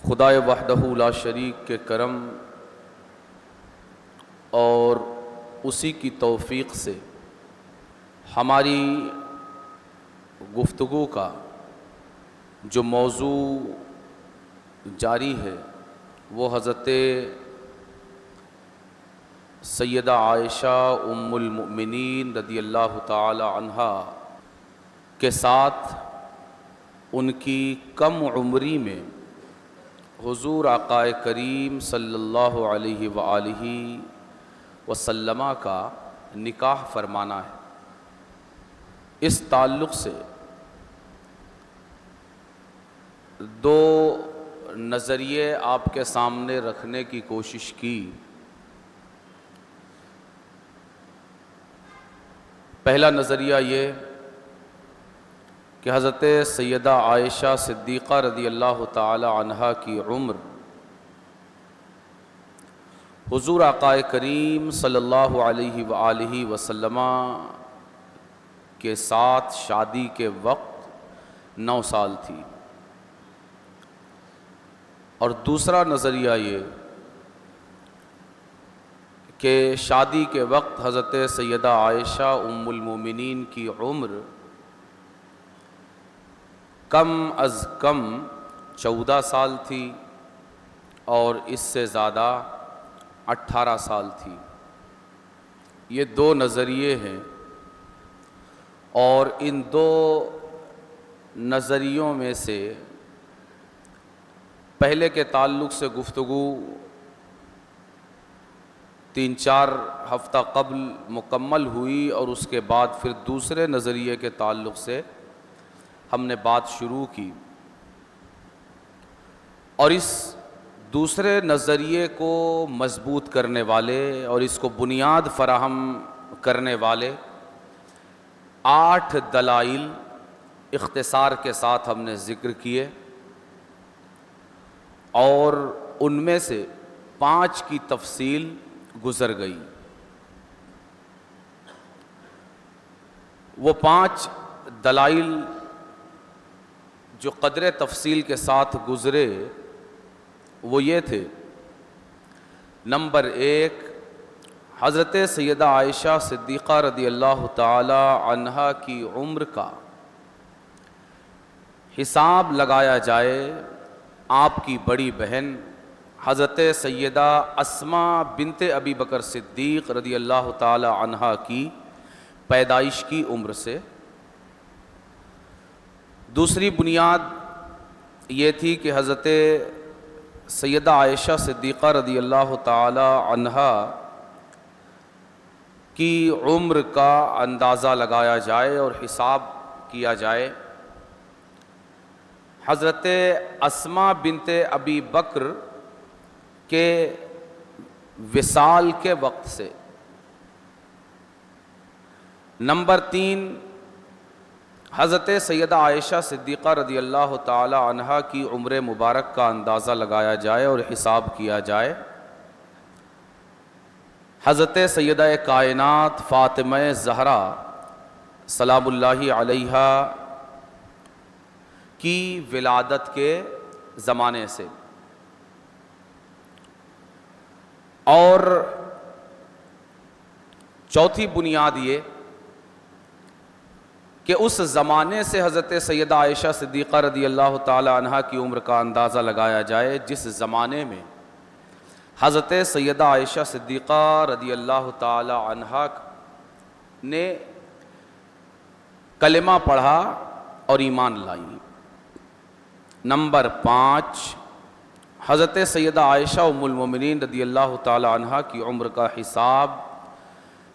خدائے وحدہ لا شریک کے کرم اور اسی کی توفیق سے ہماری گفتگو کا جو موضوع جاری ہے وہ حضرت سیدہ عائشہ ام المؤمنین رضی اللہ تعالی عنہا کے ساتھ ان کی کم عمری میں حضور آقا کریم صلی اللہ علیہ وآلہ وسلم کا نکاح فرمانا ہے۔ اس تعلق سے دو نظریے آپ کے سامنے رکھنے کی کوشش کی۔ پہلا نظریہ یہ کہ حضرت سیدہ عائشہ صدیقہ رضی اللہ تعالی عنہا کی عمر حضور آقا کریم صلی اللہ علیہ وآلہ وسلم کے ساتھ شادی کے وقت 9 سال تھی، اور دوسرا نظریہ یہ کہ شادی کے وقت حضرت سیدہ عائشہ ام المومنین کی عمر کم از کم 14 سال تھی اور اس سے زیادہ 18 سال تھی۔ یہ دو نظریے ہیں، اور ان دو نظریوں میں سے پہلے کے تعلق سے گفتگو 3-4 ہفتہ قبل مکمل ہوئی، اور اس کے بعد پھر دوسرے نظریے کے تعلق سے ہم نے بات شروع کی، اور اس دوسرے نظریے کو مضبوط کرنے والے اور اس کو بنیاد فراہم کرنے والے 8 دلائل اختصار کے ساتھ ہم نے ذکر کیے، اور ان میں سے 5 کی تفصیل گزر گئی۔ وہ 5 دلائل جو قدر تفصیل کے ساتھ گزرے وہ یہ تھے: نمبر 1، حضرت سیدہ عائشہ صدیقہ رضی اللہ تعالی عنہا کی عمر کا حساب لگایا جائے آپ کی بڑی بہن حضرت سیدہ اسماء بنت ابی بکر صدیق رضی اللہ تعالی عنہا کی پیدائش کی عمر سے۔ دوسری بنیاد یہ تھی کہ حضرت سیدہ عائشہ صدیقہ رضی اللہ تعالی عنہا کی عمر کا اندازہ لگایا جائے اور حساب کیا جائے حضرت اسماء بنت ابی بکر کے وصال کے وقت سے۔ نمبر 3، حضرت سیدہ عائشہ صدیقہ رضی اللہ تعالی عنہا کی عمر مبارک کا اندازہ لگایا جائے اور حساب کیا جائے حضرت سیدہ کائنات فاطمہ زہرا سلام اللہ علیہا کی ولادت کے زمانے سے۔ اور چوتھی بنیاد یہ کہ اس زمانے سے حضرت سیدہ عائشہ صدیقہ رضی اللہ تعالی عنہا کی عمر کا اندازہ لگایا جائے جس زمانے میں حضرت سیدہ عائشہ صدیقہ رضی اللہ تعالی عنہا نے کلمہ پڑھا اور ایمان لائی۔ نمبر 5، حضرت سیدہ عائشہ ام المومنین رضی اللہ تعالی عنہا کی عمر کا حساب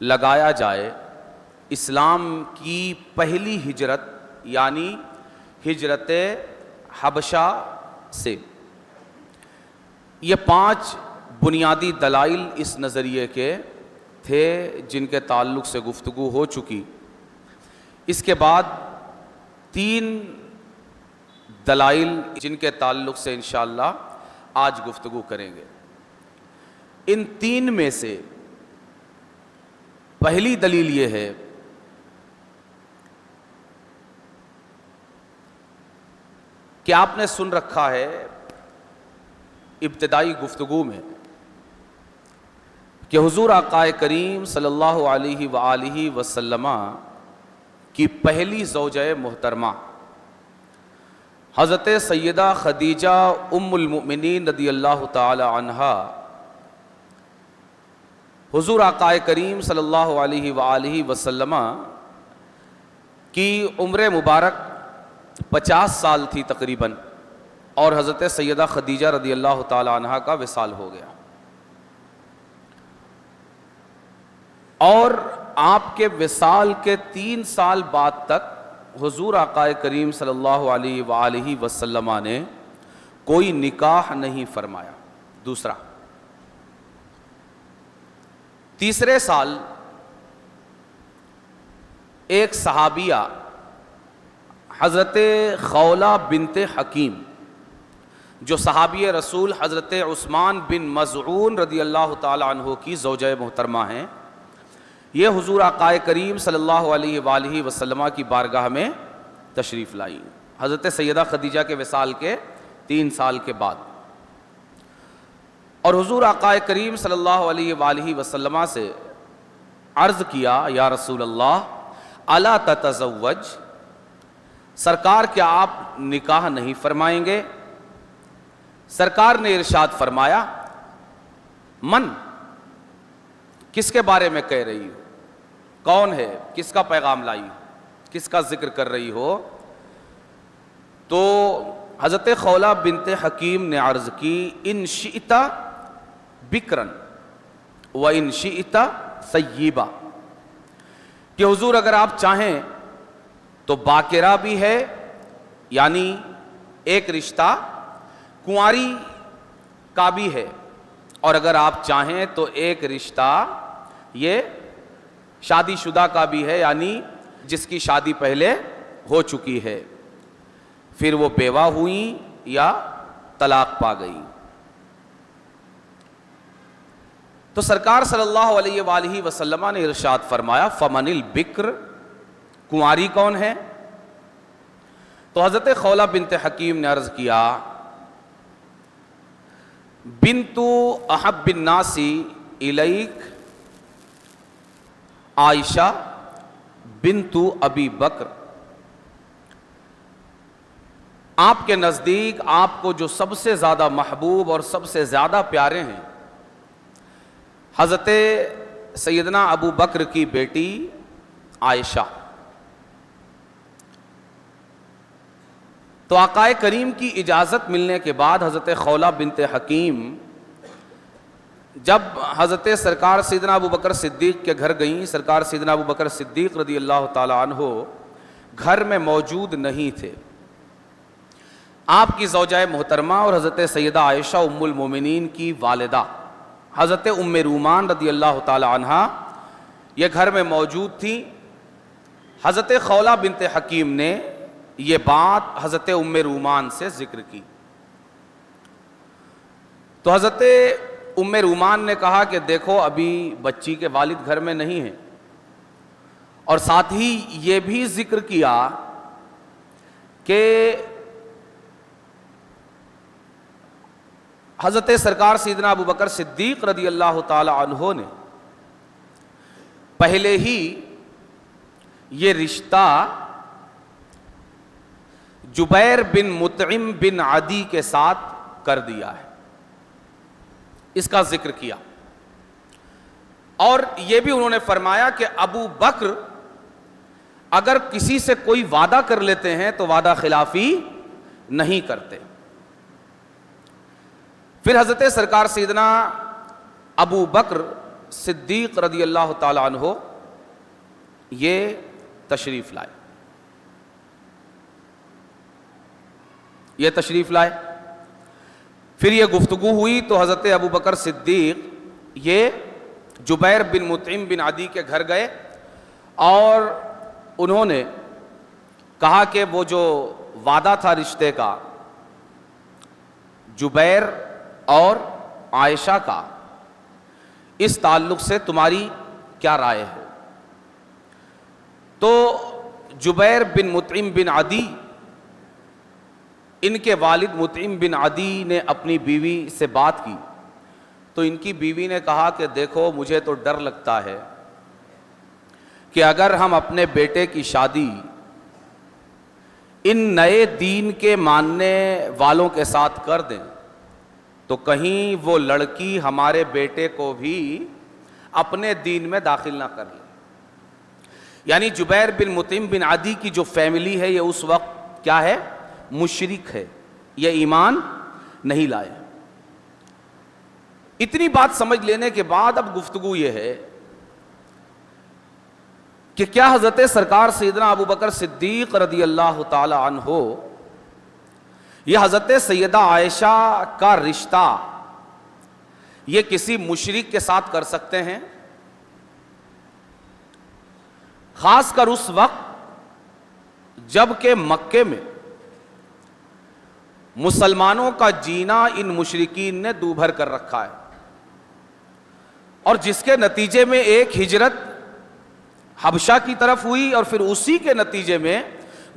لگایا جائے اسلام کی پہلی ہجرت یعنی ہجرت حبشہ سے۔ یہ 5 بنیادی دلائل اس نظریے کے تھے جن کے تعلق سے گفتگو ہو چکی۔ اس کے بعد 3 دلائل جن کے تعلق سے انشاءاللہ آج گفتگو کریں گے۔ ان 3 میں سے پہلی دلیل یہ ہے کہ آپ نے سن رکھا ہے ابتدائی گفتگو میں کہ حضور آقا کریم صلی اللہ علیہ وآلہ وسلم کی پہلی زوجہ محترمہ حضرت سیدہ خدیجہ ام المؤمنین رضی اللہ تعالی عنہا حضور آقا کریم صلی اللہ علیہ وآلہ وسلم کی عمر مبارک 50 سال تھی تقریباً، اور حضرت سیدہ خدیجہ رضی اللہ تعالی عنہا کا وصال ہو گیا، اور آپ کے وصال کے 3 سال بعد تک حضور آقا کریم صلی اللہ علیہ وآلہ وسلم نے کوئی نکاح نہیں فرمایا۔ دوسرا، تیسرے سال ایک صحابیہ حضرت خولہ بنت حکیم، جو صحابی رسول حضرت عثمان بن مظعون رضی اللہ تعالی عنہ کی زوجہ محترمہ ہیں، یہ حضور آقا کریم صلی اللہ علیہ وآلہ وسلم کی بارگاہ میں تشریف لائی حضرت سیدہ خدیجہ کے وصال کے 3 سال کے بعد، اور حضور آقا کریم صلی اللہ علیہ وآلہ وسلم سے عرض کیا، یا رسول اللہ الا تتزوج، سرکار کیا آپ نکاح نہیں فرمائیں گے؟ سرکار نے ارشاد فرمایا، من، کس کے بارے میں کہہ رہی ہو؟ کون ہے؟ کس کا پیغام لائی؟ کس کا ذکر کر رہی ہو؟ تو حضرت خولہ بنت حکیم نے عرض کی، ان شئت بکرن و ان شئت سیبا، کہ حضور اگر آپ چاہیں تو باکرہ بھی ہے، یعنی ایک رشتہ کنواری کا بھی ہے، اور اگر آپ چاہیں تو ایک رشتہ یہ شادی شدہ کا بھی ہے، یعنی جس کی شادی پہلے ہو چکی ہے، پھر وہ بیوہ ہوئیں یا طلاق پا گئی۔ تو سرکار صلی اللہ علیہ وآلہ وسلم نے ارشاد فرمایا، فمن البکر، کنواری کون ہے؟ تو حضرت خولہ بنت حکیم نے عرض کیا، بنت احب الناس الیک عائشہ بنت ابی بکر، آپ کے نزدیک آپ کو جو سب سے زیادہ محبوب اور سب سے زیادہ پیارے ہیں، حضرت سیدنا ابو بکر کی بیٹی عائشہ۔ تو آقا کریم کی اجازت ملنے کے بعد حضرت خولہ بنت حکیم جب حضرت سرکار سیدنا ابو بکر صدیق کے گھر گئیں، سرکار سیدنا ابو بکر صدیق رضی اللہ تعالی عنہ گھر میں موجود نہیں تھے، آپ کی زوجہ محترمہ اور حضرت سیدہ عائشہ ام المومنین کی والدہ حضرت ام رومان رضی اللہ تعالی عنہا یہ گھر میں موجود تھی۔ حضرت خولہ بنت حکیم نے یہ بات حضرت ام رومان سے ذکر کی، تو حضرت ام رومان نے کہا کہ دیکھو ابھی بچی کے والد گھر میں نہیں ہیں، اور ساتھ ہی یہ بھی ذکر کیا کہ حضرت سرکار سیدنا ابو بکر صدیق رضی اللہ تعالی عنہ نے پہلے ہی یہ رشتہ جبیر بن مطعم بن عدی کے ساتھ کر دیا ہے، اس کا ذکر کیا، اور یہ بھی انہوں نے فرمایا کہ ابو بکر اگر کسی سے کوئی وعدہ کر لیتے ہیں تو وعدہ خلافی نہیں کرتے۔ پھر حضرت سرکار سیدنا ابو بکر صدیق رضی اللہ تعالی عنہ یہ تشریف لائے، پھر یہ گفتگو ہوئی تو حضرت ابو بکر صدیق یہ جبیر بن مطعم بن عدی کے گھر گئے، اور انہوں نے کہا کہ وہ جو وعدہ تھا رشتے کا جبیر اور عائشہ کا، اس تعلق سے تمہاری کیا رائے ہے؟ تو جبیر بن مطعم بن عدی ان کے والد مطعم بن عدی نے اپنی بیوی سے بات کی تو ان کی بیوی نے کہا کہ دیکھو مجھے تو ڈر لگتا ہے کہ اگر ہم اپنے بیٹے کی شادی ان نئے دین کے ماننے والوں کے ساتھ کر دیں تو کہیں وہ لڑکی ہمارے بیٹے کو بھی اپنے دین میں داخل نہ کر لے. یعنی جبیر بن مطعم بن عدی کی جو فیملی ہے یہ اس وقت کیا ہے؟ مشرک ہے, یہ ایمان نہیں لائے. اتنی بات سمجھ لینے کے بعد اب گفتگو یہ ہے کہ کیا حضرت سرکار سیدنا ابو بکر صدیق رضی اللہ تعالی عنہ یہ حضرت سیدہ عائشہ کا رشتہ یہ کسی مشرک کے ساتھ کر سکتے ہیں؟ خاص کر اس وقت جب کہ مکے میں مسلمانوں کا جینا ان مشرکین نے دوبھر کر رکھا ہے, اور جس کے نتیجے میں ایک ہجرت حبشہ کی طرف ہوئی اور پھر اسی کے نتیجے میں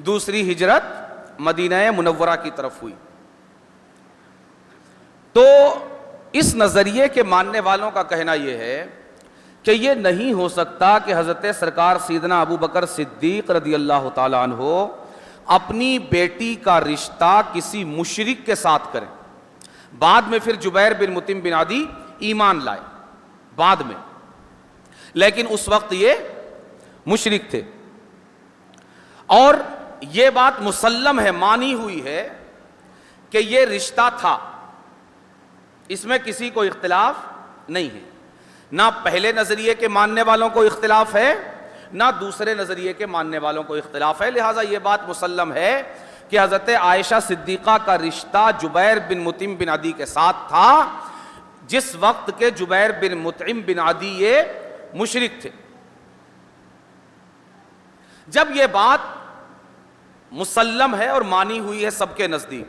دوسری ہجرت مدینہ منورہ کی طرف ہوئی. تو اس نظریے کے ماننے والوں کا کہنا یہ ہے کہ یہ نہیں ہو سکتا کہ حضرت سرکار سیدنا ابو بکر صدیق رضی اللہ تعالی عنہ اپنی بیٹی کا رشتہ کسی مشرک کے ساتھ کریں. بعد میں پھر جبیر بن مطعم بن عدی ایمان لائے بعد میں, لیکن اس وقت یہ مشرک تھے. اور یہ بات مسلم ہے, مانی ہوئی ہے کہ یہ رشتہ تھا, اس میں کسی کو اختلاف نہیں ہے. نہ پہلے نظریے کے ماننے والوں کو اختلاف ہے نہ دوسرے نظریے کے ماننے والوں کو اختلاف ہے. لہٰذا یہ بات مسلم ہے کہ حضرت عائشہ صدیقہ کا رشتہ جبیر بن مطعم بن عدی کے ساتھ تھا جس وقت کے جبیر بن مطعم بن عدی یہ مشرک تھے. جب یہ بات مسلم ہے اور مانی ہوئی ہے سب کے نزدیک,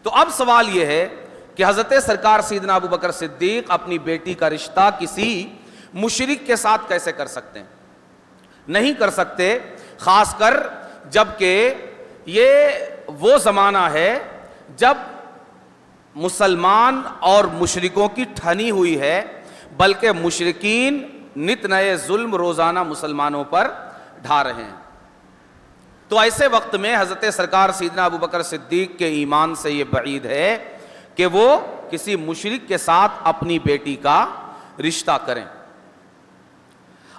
تو اب سوال یہ ہے کہ حضرت سرکار سیدنا ابو بکر صدیق اپنی بیٹی کا رشتہ کسی مشرک کے ساتھ کیسے کر سکتے ہیں؟ نہیں کر سکتے, خاص کر جب کہ یہ وہ زمانہ ہے جب مسلمان اور مشرکوں کی ٹھنی ہوئی ہے, بلکہ مشرکین نت نئے ظلم روزانہ مسلمانوں پر ڈھا رہے ہیں. تو ایسے وقت میں حضرت سرکار سیدنا ابو بکر صدیق کے ایمان سے یہ بعید ہے کہ وہ کسی مشرک کے ساتھ اپنی بیٹی کا رشتہ کریں.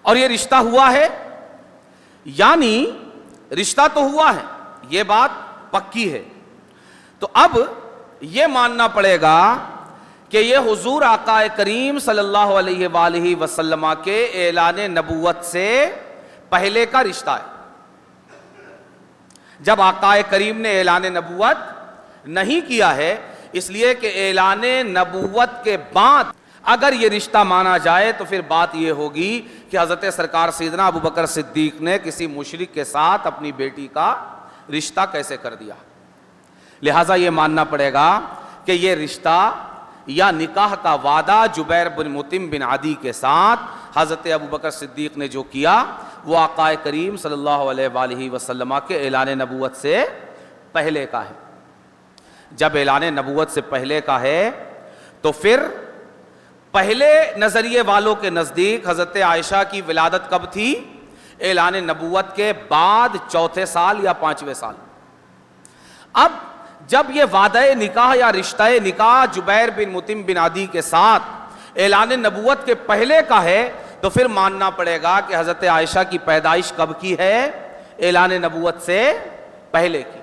اور یہ رشتہ ہوا ہے, یعنی رشتہ تو ہوا ہے, یہ بات پکی ہے. تو اب یہ ماننا پڑے گا کہ یہ حضور آقا کریم صلی اللہ علیہ وآلہ وسلم کے اعلان نبوت سے پہلے کا رشتہ ہے. جب آقا کریم نے اعلان نبوت نہیں کیا ہے, اس لیے کہ اعلان نبوت کے بعد اگر یہ رشتہ مانا جائے تو پھر بات یہ ہوگی کہ حضرت سرکار سیدنا ابو بکر صدیق نے کسی مشرک کے ساتھ اپنی بیٹی کا رشتہ کیسے کر دیا. لہٰذا یہ ماننا پڑے گا کہ یہ رشتہ یا نکاح کا وعدہ جبیر بن مطعم بن عدی کے ساتھ حضرت ابو بکر صدیق نے جو کیا وہ آقا کریم صلی اللہ علیہ وآلہ وسلم کے اعلان نبوت سے پہلے کا ہے. جب اعلان نبوت سے پہلے کا ہے تو پھر پہلے نظریے والوں کے نزدیک حضرت عائشہ کی ولادت کب تھی؟ اعلان نبوت کے بعد چوتھے سال یا پانچویں سال. اب جب یہ وعدہ نکاح یا رشتہ نکاح جبیر بن مطعم بن عدی کے ساتھ اعلان نبوت کے پہلے کا ہے تو پھر ماننا پڑے گا کہ حضرت عائشہ کی پیدائش کب کی ہے؟ اعلان نبوت سے پہلے کی.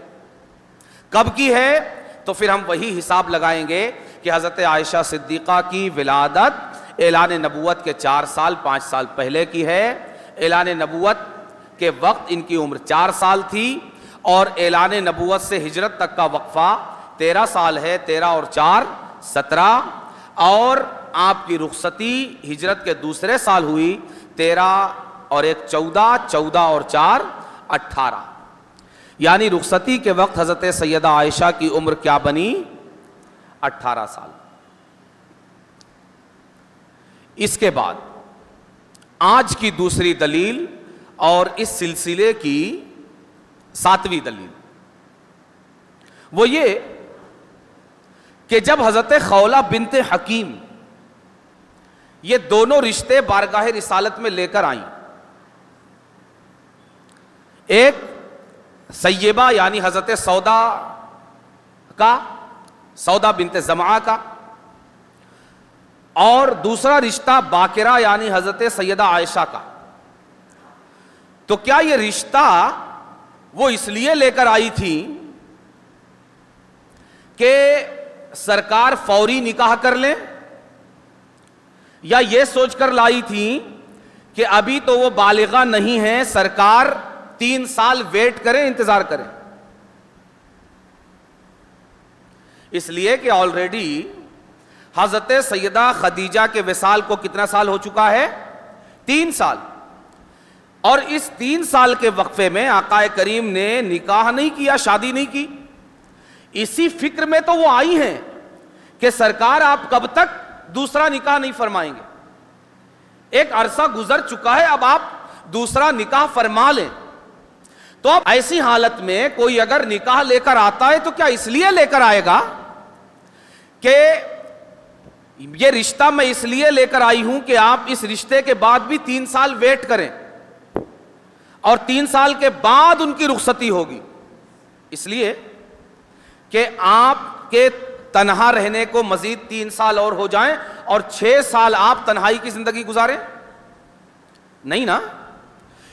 کب کی ہے؟ تو پھر ہم وہی حساب لگائیں گے کہ حضرت عائشہ صدیقہ کی ولادت اعلان نبوت کے 4 سال 5 سال پہلے کی ہے. اعلان نبوت کے وقت ان کی عمر 4 سال تھی اور اعلان نبوت سے ہجرت تک کا وقفہ 13 سال ہے. 13 اور 4 17 اور آپ کی رخصتی ہجرت کے دوسرے سال ہوئی. 13 اور 1 14 14 اور 4 18 یعنی رخصتی کے وقت حضرت سیدہ عائشہ کی عمر کیا بنی؟ 18 سال. اس کے بعد آج کی دوسری دلیل اور اس سلسلے کی 7ویں دلیل وہ یہ کہ جب حضرت خولہ بنت حکیم یہ دونوں رشتے بارگاہ رسالت میں لے کر آئیں، ایک سیبہ یعنی حضرت سودا بنت زمعہ کا، اور دوسرا رشتہ باقرہ یعنی حضرت سیدہ عائشہ کا، تو کیا یہ رشتہ وہ اس لیے لے کر آئی تھی کہ سرکار فوری نکاح کر لیں، یا یہ سوچ کر لائی تھی کہ ابھی تو وہ بالغہ نہیں ہے، سرکار 3 سال ویٹ کریں، انتظار کریں؟ اس لیے کہ آلریڈی حضرت سیدہ خدیجہ کے وصال کو کتنا سال ہو چکا ہے؟ 3 سال، اور اس 3 سال کے وقفے میں آقا کریم نے نکاح نہیں کیا، شادی نہیں کی۔ اسی فکر میں تو وہ آئی ہیں کہ سرکار آپ کب تک دوسرا نکاح نہیں فرمائیں گے، ایک عرصہ گزر چکا ہے، اب آپ دوسرا نکاح فرما لیں۔ تو اب ایسی حالت میں کوئی اگر نکاح لے کر آتا ہے تو کیا اس لیے لے کر آئے گا کہ یہ رشتہ میں اس لیے لے کر آئی ہوں کہ آپ اس رشتے کے بعد بھی 3 سال ویٹ کریں، اور 3 سال کے بعد ان کی رخصتی ہوگی، اس لیے کہ آپ کے تنہا رہنے کو مزید 3 سال اور ہو جائیں اور 6 سال آپ تنہائی کی زندگی گزاریں؟ نہیں نا۔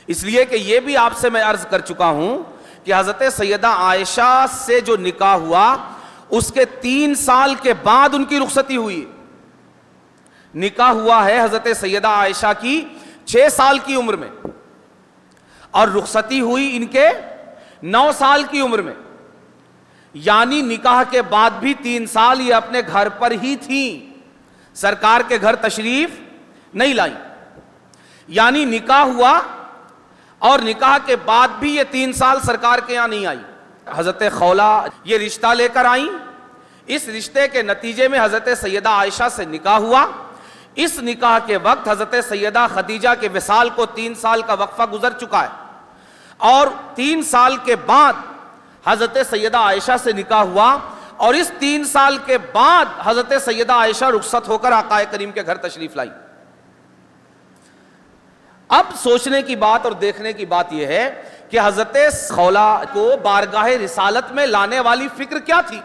اس لیے کہ یہ بھی آپ سے میں عرض کر چکا ہوں کہ حضرت سیدہ عائشہ سے جو نکاح ہوا اس کے 3 سال کے بعد ان کی رخصتی ہوئی۔ نکاح ہوا ہے حضرت سیدہ عائشہ کی 6 سال کی عمر میں، اور رخصتی ہوئی ان کے 9 سال کی عمر میں، یعنی نکاح کے بعد بھی 3 سال یہ اپنے گھر پر ہی تھیں، سرکار کے گھر تشریف نہیں لائیں۔ یعنی نکاح ہوا اور نکاح کے بعد بھی یہ 3 سال سرکار کے یہاں نہیں آئی۔ حضرت خولہ یہ رشتہ لے کر آئیں، اس رشتے کے نتیجے میں حضرت سیدہ عائشہ سے نکاح ہوا۔ اس نکاح کے وقت حضرت سیدہ خدیجہ کے وصال کو 3 سال کا وقفہ گزر چکا ہے، اور 3 سال کے بعد حضرت سیدہ عائشہ سے نکاح ہوا، اور اس 3 سال کے بعد حضرت سیدہ عائشہ رخصت ہو کر آقا کریم کے گھر تشریف لائی۔ اب سوچنے کی بات اور دیکھنے کی بات یہ ہے کہ حضرت خولہ کو بارگاہ رسالت میں لانے والی فکر کیا تھی؟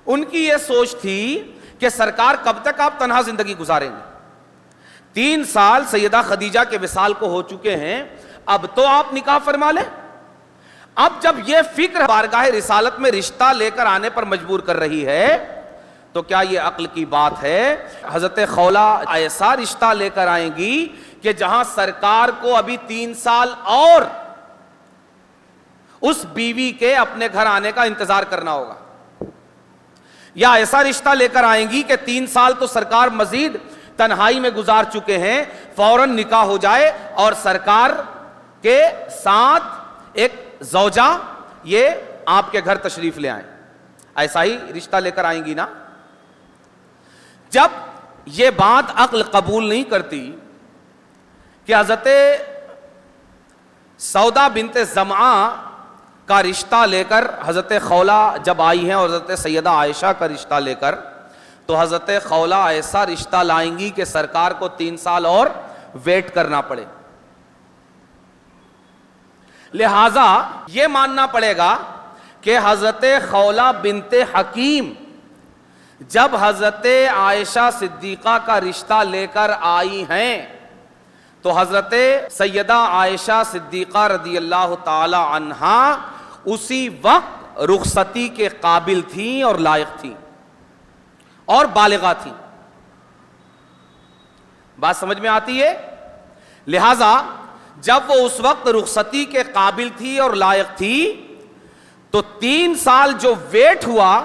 ان کی یہ سوچ تھی کہ سرکار کب تک آپ تنہا زندگی گزاریں گے؟ 3 سال سیدہ خدیجہ کے وصال کو ہو چکے ہیں، اب تو آپ نکاح فرما لیں۔ اب جب یہ فکر بارگاہ رسالت میں رشتہ لے کر آنے پر مجبور کر رہی ہے تو کیا یہ عقل کی بات ہے؟ حضرت خولہ ایسا رشتہ لے کر آئیں گی کہ جہاں سرکار کو ابھی 3 سال اور اس بیوی کے اپنے گھر آنے کا انتظار کرنا ہوگا، یا ایسا رشتہ لے کر آئیں گی کہ 3 سال تو سرکار مزید تنہائی میں گزار چکے ہیں، فوراً نکاح ہو جائے اور سرکار کے ساتھ ایک زوجہ یہ آپ کے گھر تشریف لے آئیں؟ ایسا ہی رشتہ لے کر آئیں گی نا۔ جب یہ بات عقل قبول نہیں کرتی کہ حضرت سودا بنت زمعہ کا رشتہ لے کر حضرت خولہ جب آئی ہیں اور حضرت سیدہ عائشہ کا رشتہ لے کر، تو حضرت خولہ ایسا رشتہ لائیں گی کہ سرکار کو 3 سال اور ویٹ کرنا پڑے۔ لہذا یہ ماننا پڑے گا کہ حضرت خولہ بنت حکیم جب حضرت عائشہ صدیقہ کا رشتہ لے کر آئی ہیں تو حضرت سیدہ عائشہ صدیقہ رضی اللہ تعالی عنہا اسی وقت رخصتی کے قابل تھیں اور لائق تھیں اور بالغہ تھیں۔ بات سمجھ میں آتی ہے؟ لہذا جب وہ اس وقت رخصتی کے قابل تھی اور لائق تھی تو 3 سال جو ویٹ ہوا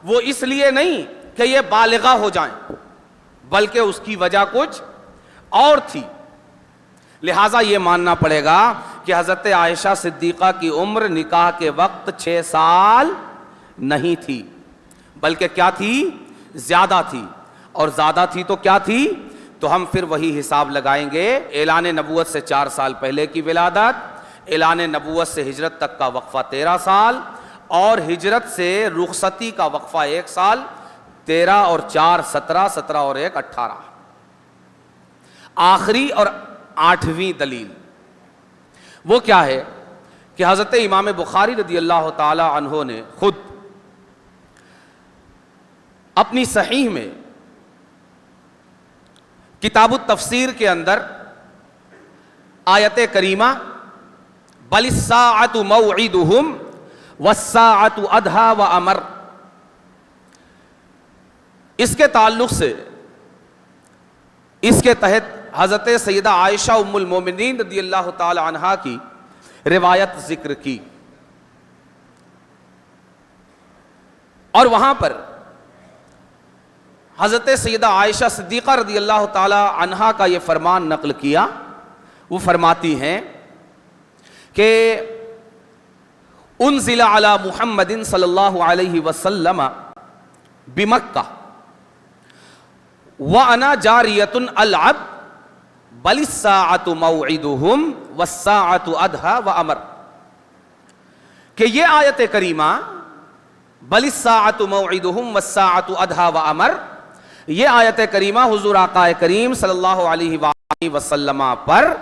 وہ اس لیے نہیں کہ یہ بالغہ ہو جائیں، بلکہ اس کی وجہ کچھ اور تھی۔ لہٰذا یہ ماننا پڑے گا کہ حضرت عائشہ صدیقہ کی عمر نکاح کے وقت 6 سال نہیں تھی، بلکہ کیا تھی؟ زیادہ تھی، اور زیادہ تھی تو کیا تھی؟ تو ہم پھر وہی حساب لگائیں گے، اعلان نبوت سے 4 سال پہلے کی ولادت، اعلان نبوت سے ہجرت تک کا وقفہ 13 سال، اور ہجرت سے رخصتی کا وقفہ 1 سال، 13 اور 4 17، 17 اور 1 18۔ آخری اور 8ویں دلیل وہ کیا ہے کہ حضرت امام بخاری رضی اللہ تعالی عنہ نے خود اپنی صحیح میں کتاب التفسیر کے اندر آیت کریمہ بل الساعۃ موعدہم والساعۃ ادھیٰ وامر، اس کے تعلق سے اس کے تحت حضرت سیدہ عائشہ ام المومنین رضی اللہ تعالی عنہا کی روایت ذکر کی، اور وہاں پر حضرت سیدہ عائشہ صدیقہ رضی اللہ تعالی عنہا کا یہ فرمان نقل کیا۔ وہ فرماتی ہیں کہ انزل علی محمد صلی اللہ علیہ وسلم بمکہ وانا جاریۃ العب بل الساعۃ موعدہم والساعۃ ادھیٰ وامر، کہ یہ آیت کریمہ بل الساعۃ موعدہم والساعۃ ادھیٰ وامر، یہ آیت کریمہ حضور آقا کریم صلی اللہ علیہ وآلہ وسلم پر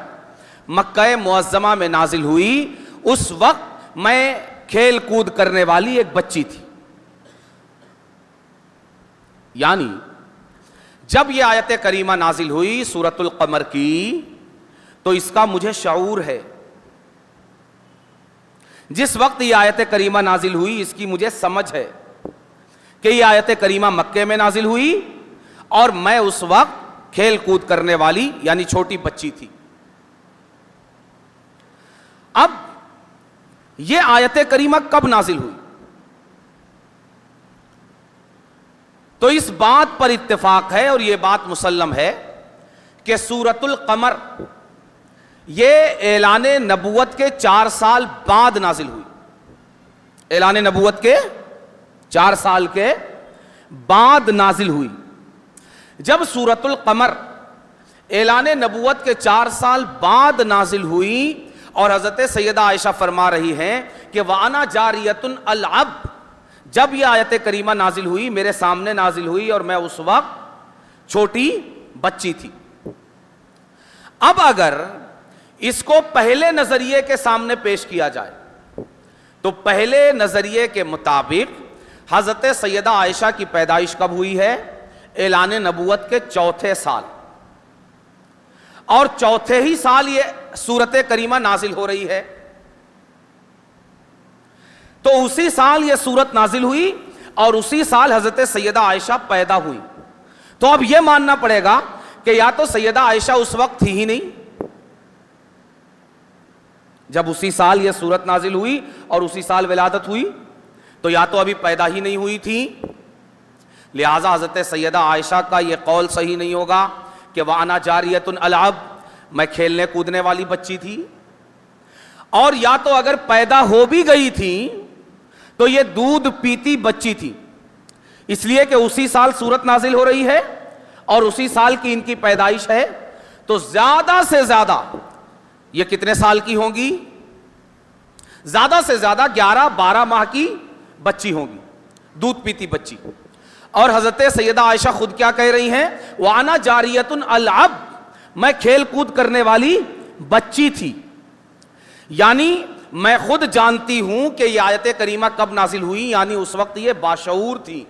مکہ معظمہ میں نازل ہوئی۔ اس وقت میں کھیل کود کرنے والی ایک بچی تھی، یعنی جب یہ آیت کریمہ نازل ہوئی سورۃ القمر کی تو اس کا مجھے شعور ہے، جس وقت یہ آیت کریمہ نازل ہوئی اس کی مجھے سمجھ ہے کہ یہ آیت کریمہ مکے میں نازل ہوئی اور میں اس وقت کھیل کود کرنے والی یعنی چھوٹی بچی تھی۔ اب یہ آیت کریمہ کب نازل ہوئی؟ تو اس بات پر اتفاق ہے اور یہ بات مسلم ہے کہ سورۃ القمر یہ اعلان نبوت کے 4 سال بعد نازل ہوئی، اعلان نبوت کے 4 سال کے بعد نازل ہوئی۔ جب سورۃ القمر اعلان نبوت کے 4 سال بعد نازل ہوئی اور حضرت سیدہ عائشہ فرما رہی ہیں کہ وَأَنَا جَارِيَةٌ أَلْعَبُ، جب یہ آیت کریمہ نازل ہوئی میرے سامنے نازل ہوئی اور میں اس وقت چھوٹی بچی تھی۔ اب اگر اس کو پہلے نظریے کے سامنے پیش کیا جائے تو پہلے نظریے کے مطابق حضرت سیدہ عائشہ کی پیدائش کب ہوئی ہے؟ اعلان نبوت کے 4تھے سال، اور 4تھے ہی سال یہ سورت کریمہ نازل ہو رہی ہے، تو اسی سال یہ سورت نازل ہوئی اور اسی سال حضرت سیدہ عائشہ پیدا ہوئی۔ تو اب یہ ماننا پڑے گا کہ یا تو سیدہ عائشہ اس وقت تھی ہی نہیں، جب اسی سال یہ سورت نازل ہوئی اور اسی سال ولادت ہوئی تو یا تو ابھی پیدا ہی نہیں ہوئی تھی، لہٰذا حضرت سیدہ عائشہ کا یہ قول صحیح نہیں ہوگا کہ وَأَنَا جَارِيَةٌ أَلْعَبُ، میں کھیلنے کودنے والی بچی تھی، اور یا تو اگر پیدا ہو بھی گئی تھی تو یہ دودھ پیتی بچی تھی، اس لیے کہ اسی سال سورت نازل ہو رہی ہے اور اسی سال کی ان کی پیدائش ہے، تو زیادہ سے زیادہ یہ کتنے سال کی ہوں گی؟ زیادہ سے زیادہ 11-12 ماہ کی بچی ہوں گی، دودھ پیتی بچی۔ اور حضرت سیدہ عائشہ خود کیا کہہ رہی ہیں؟ وَأَنَا جَارِيَةٌ أَلْعَبُ، میں کھیل کود کرنے والی بچی تھی، یعنی میں خود جانتی ہوں کہ یہ آیت کریمہ کب نازل ہوئی، یعنی اس وقت یہ باشعور تھی،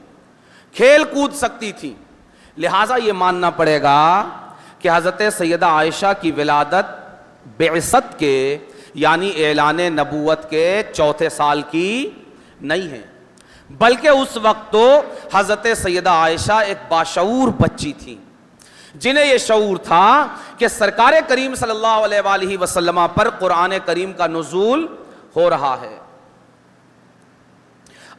کھیل کود سکتی تھی، لہٰذا یہ ماننا پڑے گا کہ حضرت سیدہ عائشہ کی ولادت بعثت کے یعنی اعلان نبوت کے 4تھے سال کی نہیں ہے، بلکہ اس وقت تو حضرت سیدہ عائشہ ایک باشعور بچی تھی، جنہیں یہ شعور تھا کہ سرکار کریم صلی اللہ علیہ وآلہ وسلم پر قرآن کریم کا نزول ہو رہا ہے،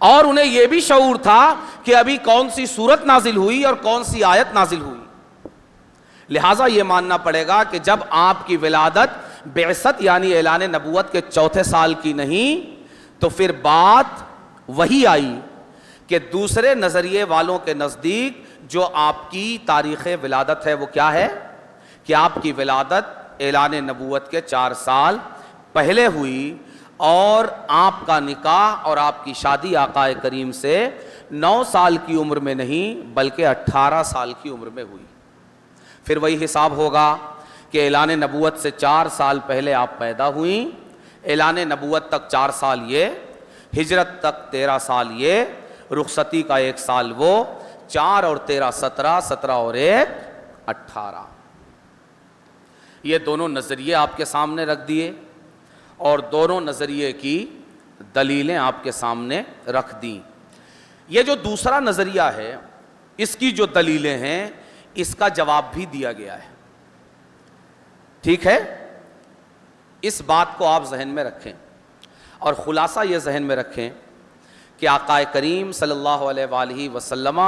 اور انہیں یہ بھی شعور تھا کہ ابھی کون سی سورت نازل ہوئی اور کون سی آیت نازل ہوئی، لہٰذا یہ ماننا پڑے گا کہ جب آپ کی ولادت بعثت یعنی اعلان نبوت کے 4تھے سال کی نہیں تو پھر بات وہی آئی کہ دوسرے نظریے والوں کے نزدیک جو آپ کی تاریخ ولادت ہے وہ کیا ہے کہ آپ کی ولادت اعلان نبوت کے 4 سال پہلے ہوئی، اور آپ کا نکاح اور آپ کی شادی آقا کریم سے 9 سال کی عمر میں نہیں بلکہ 18 سال کی عمر میں ہوئی۔ پھر وہی حساب ہوگا کہ اعلان نبوت سے 4 سال پہلے آپ پیدا ہوئیں، اعلان نبوت تک 4 سال یہ، ہجرت تک 13 سال یہ، رخصتی کا 1 سال وہ، 4 اور 13 17، 17 اور 1 18۔ یہ دونوں نظریے آپ کے سامنے رکھ دیے اور دونوں نظریے کی دلیلیں آپ کے سامنے رکھ دیں۔ یہ جو دوسرا نظریہ ہے اس کی جو دلیلیں ہیں اس کا جواب بھی دیا گیا ہے، ٹھیک ہے؟ اس بات کو آپ ذہن میں رکھیں اور خلاصہ یہ ذہن میں رکھیں کہ آقا کریم صلی اللہ علیہ وآلہ وسلم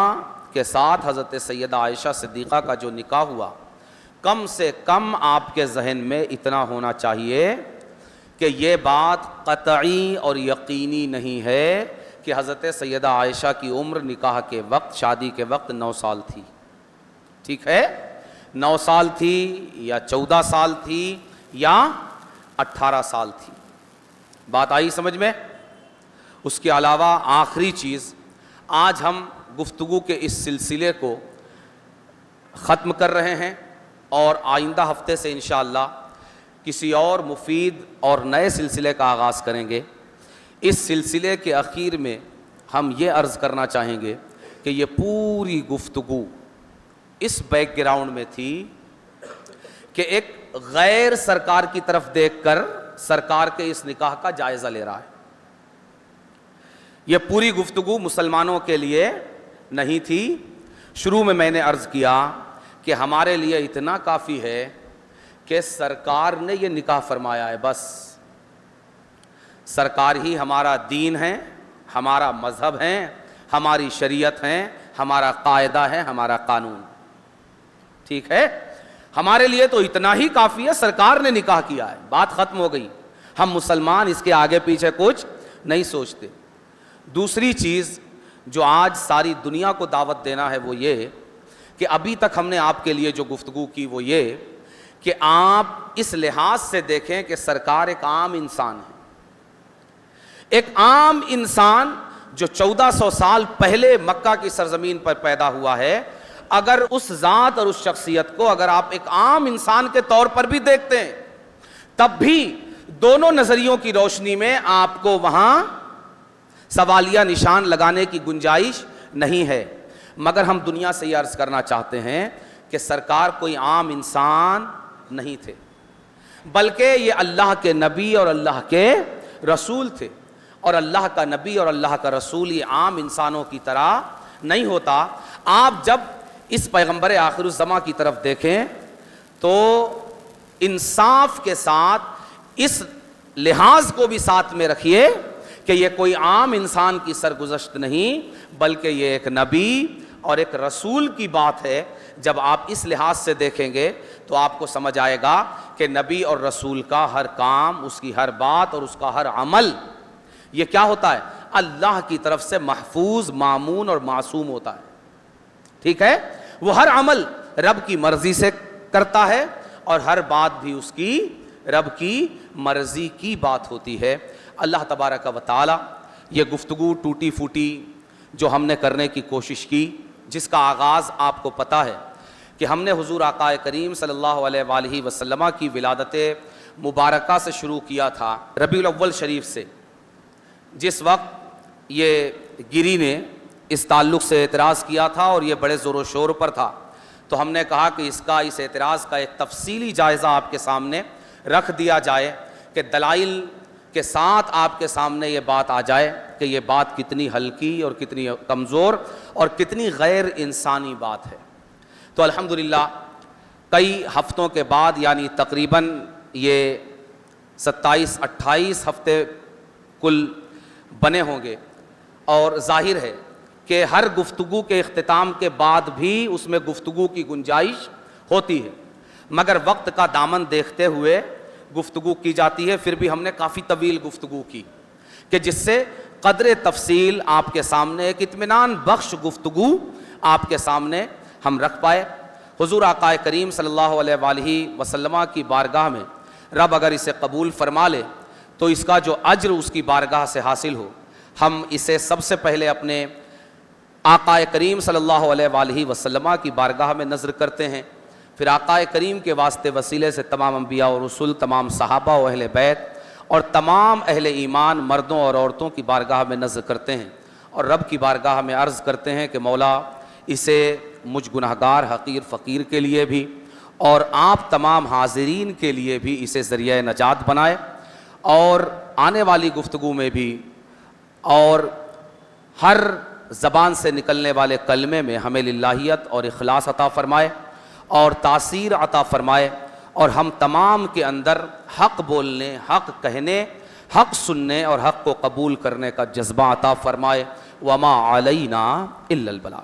کے ساتھ حضرت سیدہ عائشہ صدیقہ کا جو نکاح ہوا، کم سے کم آپ کے ذہن میں اتنا ہونا چاہیے کہ یہ بات قطعی اور یقینی نہیں ہے کہ حضرت سیدہ عائشہ کی عمر نکاح کے وقت، شادی کے وقت 9 سال تھی، ٹھیک ہے؟ 9 سال تھی یا 14 سال تھی یا 18 سال تھی، بات آئی سمجھ میں؟ اس کے علاوہ آخری چیز، آج ہم گفتگو کے اس سلسلے کو ختم کر رہے ہیں اور آئندہ ہفتے سے انشاءاللہ کسی اور مفید اور نئے سلسلے کا آغاز کریں گے۔ اس سلسلے کے اخیر میں ہم یہ عرض کرنا چاہیں گے کہ یہ پوری گفتگو اس بیک گراؤنڈ میں تھی کہ ایک غیر سرکار کی طرف دیکھ کر سرکار کے اس نکاح کا جائزہ لے رہا ہے۔ یہ پوری گفتگو مسلمانوں کے لیے نہیں تھی۔ شروع میں نے عرض کیا کہ ہمارے لیے اتنا کافی ہے کہ سرکار نے یہ نکاح فرمایا ہے، بس سرکار ہی ہمارا دین ہے، ہمارا مذہب ہے، ہماری شریعت ہے، ہمارا قاعدہ ہے، ہمارا قانون، ٹھیک ہے؟ ہمارے لیے تو اتنا ہی کافی ہے، سرکار نے نکاح کیا ہے، بات ختم ہو گئی۔ ہم مسلمان اس کے آگے پیچھے کچھ نہیں سوچتے۔ دوسری چیز جو آج ساری دنیا کو دعوت دینا ہے وہ یہ کہ ابھی تک ہم نے آپ کے لیے جو گفتگو کی وہ یہ کہ آپ اس لحاظ سے دیکھیں کہ سرکار ایک عام انسان ہے، ایک عام انسان جو 1400 سال پہلے مکہ کی سرزمین پر پیدا ہوا ہے، اگر اس ذات اور اس شخصیت کو اگر آپ ایک عام انسان کے طور پر بھی دیکھتے ہیں تب بھی دونوں نظریوں کی روشنی میں آپ کو وہاں سوالیہ نشان لگانے کی گنجائش نہیں ہے۔ مگر ہم دنیا سے یہ عرض کرنا چاہتے ہیں کہ سرکار کوئی عام انسان نہیں تھے، بلکہ یہ اللہ کے نبی اور اللہ کے رسول تھے، اور اللہ کا نبی اور اللہ کا رسول یہ عام انسانوں کی طرح نہیں ہوتا۔ آپ جب اس پیغمبر آخر الزماں کی طرف دیکھیں تو انصاف کے ساتھ اس لحاظ کو بھی ساتھ میں رکھیے کہ یہ کوئی عام انسان کی سرگزشت نہیں بلکہ یہ ایک نبی اور ایک رسول کی بات ہے۔ جب آپ اس لحاظ سے دیکھیں گے تو آپ کو سمجھ آئے گا کہ نبی اور رسول کا ہر کام، اس کی ہر بات اور اس کا ہر عمل یہ کیا ہوتا ہے؟ اللہ کی طرف سے محفوظ، مامون اور معصوم ہوتا ہے، ٹھیک ہے؟ وہ ہر عمل رب کی مرضی سے کرتا ہے اور ہر بات بھی اس کی رب کی مرضی کی بات ہوتی ہے۔ اللہ تبارک و تعالی یہ گفتگو ٹوٹی پھوٹی جو ہم نے کرنے کی کوشش کی، جس کا آغاز آپ کو پتہ ہے کہ ہم نے حضور آقا کریم صلی اللہ علیہ وآلہ وسلم کی ولادت مبارکہ سے شروع کیا تھا، ربیع الاول شریف سے، جس وقت یہ گیری نے اس تعلق سے اعتراض کیا تھا اور یہ بڑے زور و شور پر تھا، تو ہم نے کہا کہ اس اعتراض کا ایک تفصیلی جائزہ آپ کے سامنے رکھ دیا جائے کہ دلائل کے ساتھ آپ کے سامنے یہ بات آ جائے کہ یہ بات کتنی ہلکی اور کتنی کمزور اور کتنی غیر انسانی بات ہے۔ تو الحمدللہ کئی ہفتوں کے بعد، یعنی تقریباً یہ 27-28 ہفتے کل بنے ہوں گے، اور ظاہر ہے کہ ہر گفتگو کے اختتام کے بعد بھی اس میں گفتگو کی گنجائش ہوتی ہے، مگر وقت کا دامن دیکھتے ہوئے گفتگو کی جاتی ہے۔ پھر بھی ہم نے کافی طویل گفتگو کی کہ جس سے قدر تفصیل آپ کے سامنے ایک اطمینان بخش گفتگو آپ کے سامنے ہم رکھ پائے۔ حضور آقا کریم صلی اللہ علیہ وآلہ وسلم کی بارگاہ میں رب اگر اسے قبول فرما لے تو اس کا جو اجر اس کی بارگاہ سے حاصل ہو، ہم اسے سب سے پہلے اپنے آقا کریم صلی اللہ علیہ وآلہ وسلم کی بارگاہ میں نظر کرتے ہیں، پھر آقا کریم کے واسطے وسیلے سے تمام انبیاء اور رسول، تمام صحابہ و اہل بیت اور تمام اہل ایمان مردوں اور عورتوں کی بارگاہ میں نظر کرتے ہیں، اور رب کی بارگاہ میں عرض کرتے ہیں کہ مولا اسے مجھ گناہگار حقیر فقیر کے لیے بھی اور آپ تمام حاضرین کے لیے بھی اسے ذریعہ نجات بنائے، اور آنے والی گفتگو میں بھی اور ہر زبان سے نکلنے والے کلمے میں ہمیں للہیت اور اخلاص عطا فرمائے اور تاثیر عطا فرمائے، اور ہم تمام کے اندر حق بولنے، حق کہنے، حق سننے اور حق کو قبول کرنے کا جذبہ عطا فرمائے۔ وما علینا الا البلاغ۔